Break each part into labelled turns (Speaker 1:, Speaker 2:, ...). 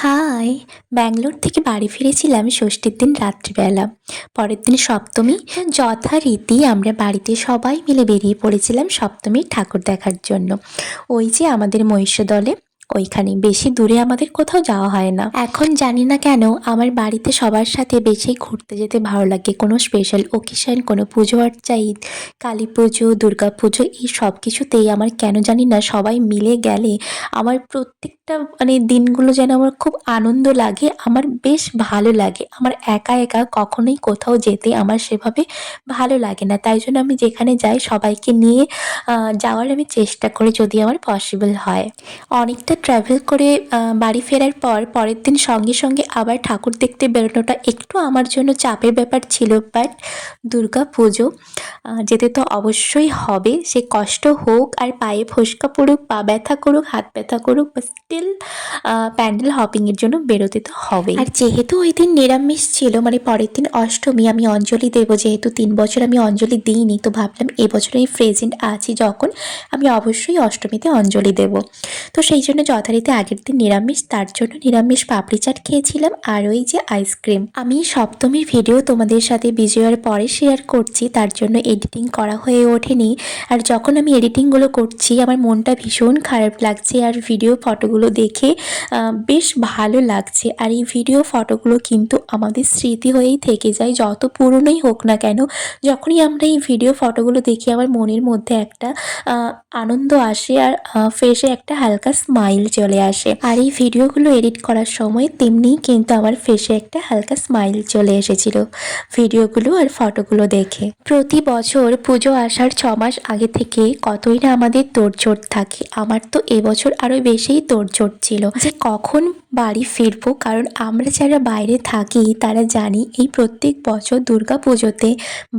Speaker 1: High! Bangalore থেকে বাড়ি ফিরেছিলাম ষষ্ঠীর দিন রাত্রিবেলা। পরের দিন সপ্তমী। যথারীতি আমরা বাড়িতে সবাই মিলে বেরিয়ে পড়েছিলাম সপ্তমীর ঠাকুর দেখার জন্য। ওই যে আমাদের মহিষাদলে, ওইখানে। বেশি দূরে আমাদের কোথাও যাওয়া হয় না। এখন জানি না কেন আমার বাড়িতে সবার সাথে বেশি ঘুরতে যেতে ভালো লাগে। কোনো স্পেশাল অকেশন, কোনো পুজো আর্চা, ঈদ, কালী পুজো, দুর্গা পুজো, এই সব কিছুতেই আমার কেন জানি না সবাই মিলে গেলে আমার প্রত্যেকটা দিনগুলো যেন আমার খুব আনন্দ লাগে, আমার বেশ ভালো লাগে। আমার একা একা কখনোই কোথাও যেতে আমার সেভাবে ভালো লাগে না। তাই জন্য আমি যেখানে যাই সবাইকে নিয়ে যাওয়ার আমি চেষ্টা করি যদি আমার পসিবল হয়। অনেকটা ট্রাভেল করে বাড়ি ফেরার পর পরের দিন সঙ্গে সঙ্গে আবার ঠাকুর দেখতে বেরোনোটা একটু আমার জন্য চাপের ব্যাপার ছিল। বাট দুর্গা পুজো যেতে তো অবশ্যই হবে। সে কষ্ট হোক আর পায়ে ফোস্কা পড়ুক, পা ব্যথা করুক, হাত ব্যথা করুক, বা স্টিল প্যান্ডেল হপিংয়ের জন্য বেরোতে তো হবেই। আর যেহেতু ওই দিন নিরামিষ ছিল, পরের দিন অষ্টমী, আমি অঞ্জলি দেবো। যেহেতু 3 বছর আমি অঞ্জলি দিইনি, তো ভাবলাম এবছর আমি প্রেজেন্ট আছি যখন, আমি অবশ্যই অষ্টমীতে অঞ্জলি দেব। তো সেই জন্য যথারীতি আগের দিন নিরামিষ, তার জন্য নিরামিষ পাপড়ি চাট খেয়েছিলাম আর ওই যে আইসক্রিম। আমি সপ্তমীর ভিডিও তোমাদের সাথে বিজয়ার পরে শেয়ার করছি, তার জন্য এডিটিং করা হয়ে ওঠেনি। আর যখন আমি এডিটিংগুলো করছি আমার মনটা ভীষণ খারাপ লাগছে, আর ভিডিও ফটোগুলো দেখে বেশ ভালো লাগছে। আর এই ভিডিও ফটোগুলো কিন্তু আমাদের স্মৃতি হয়েই থেকে যায়, যত পুরনোই হোক না কেন। যখনই আমরা এই ভিডিও ফটোগুলো দেখি আমার মনের মধ্যে একটা আনন্দ আসে, আর ফেসে একটা হালকা স্মাইল চলে আসে। আর এই ভিডিওগুলো এডিট করার সময় তেমনিই কিন্তু আমার ফেসে একটা হালকা স্মাইল চলে এসেছিল ভিডিওগুলো আর ফটোগুলো দেখে। প্রতি বছর পুজো আসার 6 মাস আগে থেকে কতই না আমাদের তোড়জোড় থাকে। আমার তো এবছর আরও বেশিই তোড়জোড় ছিল যে কখন বাড়ি ফিরবো, কারণ আমরা যারা বাইরে থাকি তারা জানি এই প্রত্যেক বছর দুর্গা পুজোতে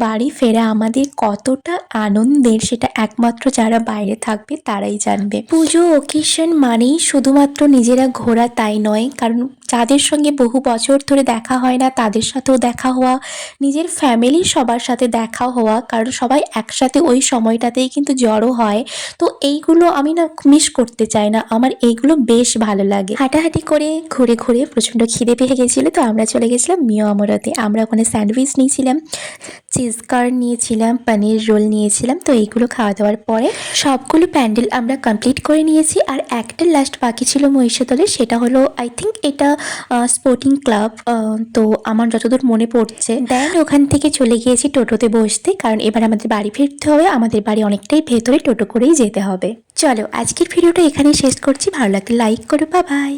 Speaker 1: বাড়ি ফেরা আমাদের কতটা আনন্দের, সেটা একমাত্র যারা বাইরে থাকবে তারাই জানবে। পুজো অকেশন মানেই শুধুমাত্র নিজেরা ঘোরা তাই নয়, কারণ যাদের সঙ্গে বহু বছর ধরে দেখা হয় না তাদের সাথেও দেখা হওয়া, নিজের ফ্যামিলির সবার সাথে দেখা হওয়া, কারণ সবাই একসাথে ওই সময়টাতেই কিন্তু জড়ো হয়। তো এইগুলো আমি না মিস করতে চাই না, আমার এইগুলো বেশ ভালো লাগে। হাঁটাহাঁটি করে ঘুরে ঘুরে প্রচণ্ড খিদে পেয়ে গেছিলো, তো আমরা চলে গেছিলাম মিও আমরাতে। আমরা ওখানে স্যান্ডউইচ নিয়েছিলাম, চিজ কার্ন নিয়েছিলাম, পনির রোল নিয়েছিলাম। তো এইগুলো খাওয়া দাওয়ার পরে সবগুলো প্যান্ডেল আমরা কমপ্লিট করে নিয়েছি। আর একটা লাস্ট বাকি ছিল মহিষাদলে, সেটা হলো আই থিঙ্ক এটা স্পোর্টিং ক্লাব, তো আমার যতদূর মনে পড়ছে। দেন ওখান থেকে চলে গিয়েছি টোটোতে বসতে, কারণ এবার আমাদের বাড়ি ফিরতে হবে। আমাদের বাড়ি অনেকটাই ভেতরে, টোটো করেই যেতে হবে। চলো আজকের ভিডিওটা এখানেই শেষ করছি। ভালো লাগলে লাইক করো, বাই বাই।